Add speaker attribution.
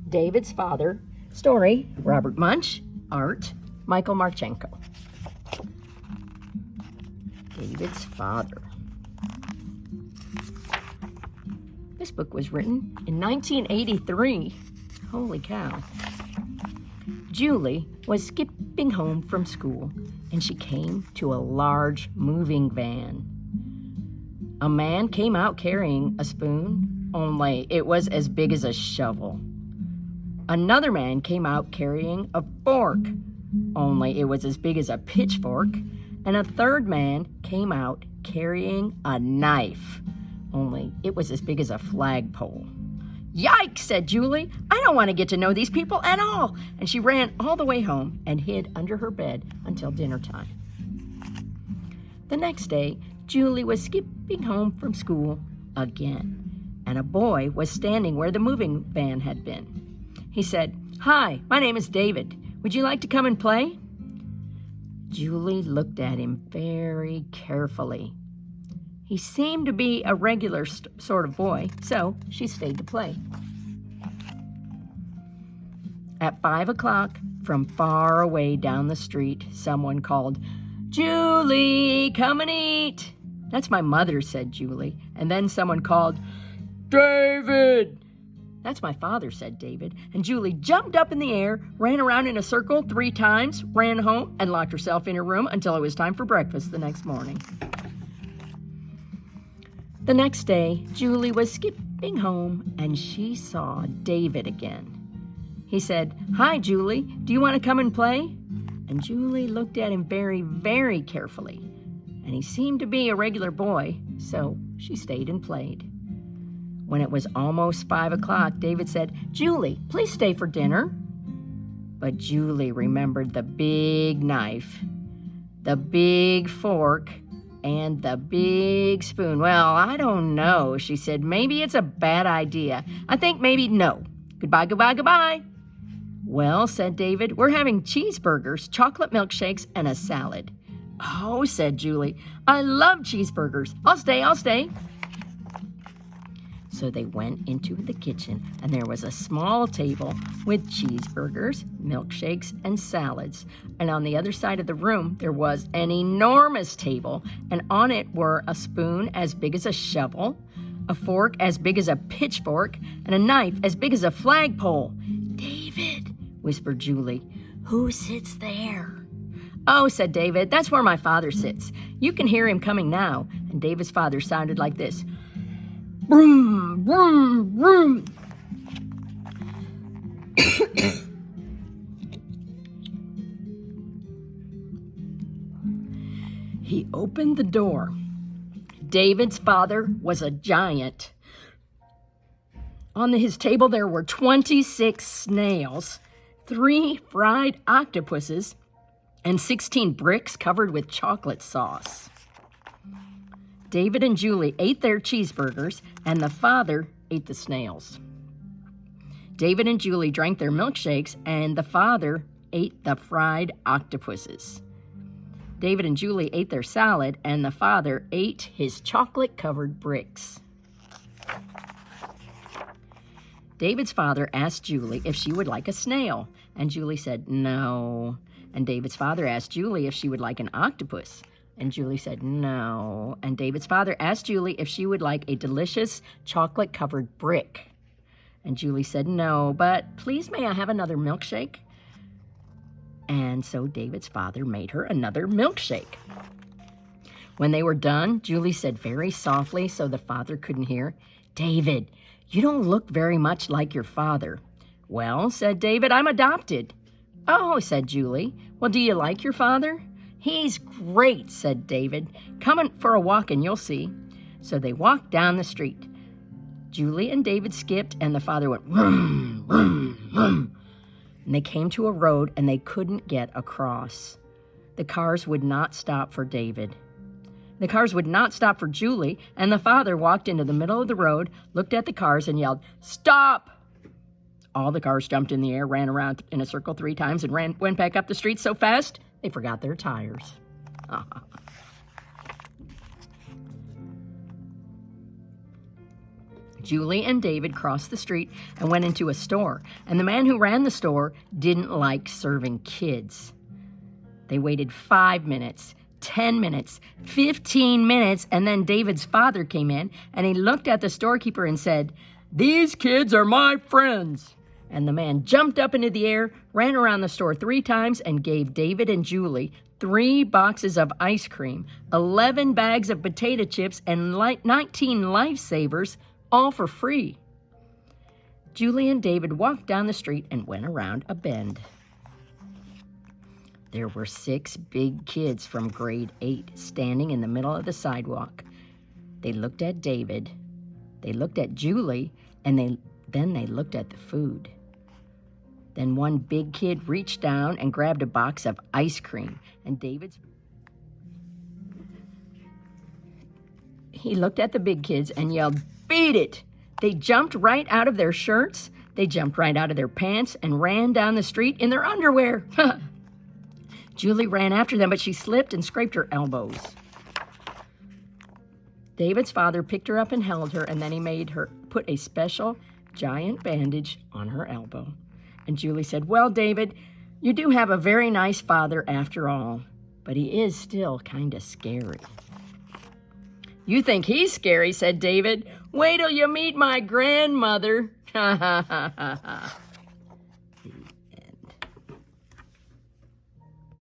Speaker 1: David's Father. Story, Robert Munsch. Art, Michael Marchenko. David's Father. This book was written in 1983. Holy cow. Julie was skipping home from school, and she came to a large moving van. A man came out carrying a spoon, only it was as big as a shovel. Another man came out carrying a fork, only it was as big as a pitchfork. And a third man came out carrying a knife, only it was as big as a flagpole. "Yikes," said Julie. "I don't want to get to know these people at all." And she ran all the way home and hid under her bed until dinner time. The next day, Julie was skipping home from school again, and a boy was standing where the moving van had been. He said, "Hi, my name is David. Would you like to come and play?" Julie looked at him very carefully. He seemed to be a regular sort of boy, so she stayed to play. At 5 o'clock, from far away down the street, someone called, "Julie, come and eat." "That's my mother," said Julie. And then someone called, "David." "That's my father," said David. And Julie jumped up in the air, ran around in a circle 3 times, ran home, and locked herself in her room until it was time for breakfast the next morning. The next day, Julie was skipping home, and she saw David again. He said, "Hi, Julie, do you want to come and play?" And Julie looked at him very, very carefully, and he seemed to be a regular boy, so she stayed and played. When it was almost 5 o'clock, David said, "Julie, please stay for dinner." But Julie remembered the big knife, the big fork, and the big spoon. "Well, I don't know," she said. "Maybe it's a bad idea. I think maybe no. Goodbye, goodbye, goodbye." "Well," said David, "we're having cheeseburgers, chocolate milkshakes, and a salad." "Oh," said Julie, "I love cheeseburgers. I'll stay. So they went into the kitchen, and there was a small table with cheeseburgers, milkshakes, and salads. And on the other side of the room, there was an enormous table, and on it were a spoon as big as a shovel, a fork as big as a pitchfork, and a knife as big as a flagpole. "David," whispered Julie, "who sits there?" "Oh," said David, "that's where my father sits. You can hear him coming now." And David's father sounded like this. Vroom, vroom, vroom. He opened the door. David's father was a giant. On his table there were 26 snails, 3 fried octopuses, and 16 bricks covered with chocolate sauce. David and Julie ate their cheeseburgers, and the father ate the snails. David and Julie drank their milkshakes, and the father ate the fried octopuses. David and Julie ate their salad, and the father ate his chocolate-covered bricks. David's father asked Julie if she would like a snail, and Julie said no. And David's father asked Julie if she would like an octopus, and Julie said no. And David's father asked Julie if she would like a delicious chocolate-covered brick. And Julie said no, but please may I have another milkshake? And so David's father made her another milkshake. When they were done, Julie said very softly so the father couldn't hear, "David, you don't look very much like your father." "Well," said David, "I'm adopted." "Oh," said Julie, "well, do you like your father?" "He's great," said David. "Come in for a walk and you'll see." So they walked down the street. Julie and David skipped, and the father went, vroom, vroom, vroom. And they came to a road, and they couldn't get across. The cars would not stop for David. The cars would not stop for Julie, and the father walked into the middle of the road, looked at the cars, and yelled, "Stop!" All the cars jumped in the air, ran around in a circle 3 times, and went back up the street so fast they forgot their tires. Julie and David crossed the street and went into a store, and the man who ran the store didn't like serving kids. They waited 5 minutes, 10 minutes, 15 minutes, and then David's father came in, and he looked at the storekeeper and said, "These kids are my friends." And the man jumped up into the air, ran around the store 3 times, and gave David and Julie 3 boxes of ice cream, 11 bags of potato chips, and 19 lifesavers, all for free. Julie and David walked down the street and went around a bend. There were 6 big kids from grade 8 standing in the middle of the sidewalk. They looked at David, they looked at Julie, and then they looked at the food. Then one big kid reached down and grabbed a box of ice cream, and he looked at the big kids and yelled, "Beat it!" They jumped right out of their shirts, they jumped right out of their pants, and ran down the street in their underwear. Julie ran after them, but she slipped and scraped her elbows. David's father picked her up and held her, and then he made her put a special giant bandage on her elbow. And Julie said, "Well, David, you do have a very nice father after all, but he is still kind of scary." "You think he's scary," said David. "Wait till you meet my grandmother." Ha ha ha ha ha.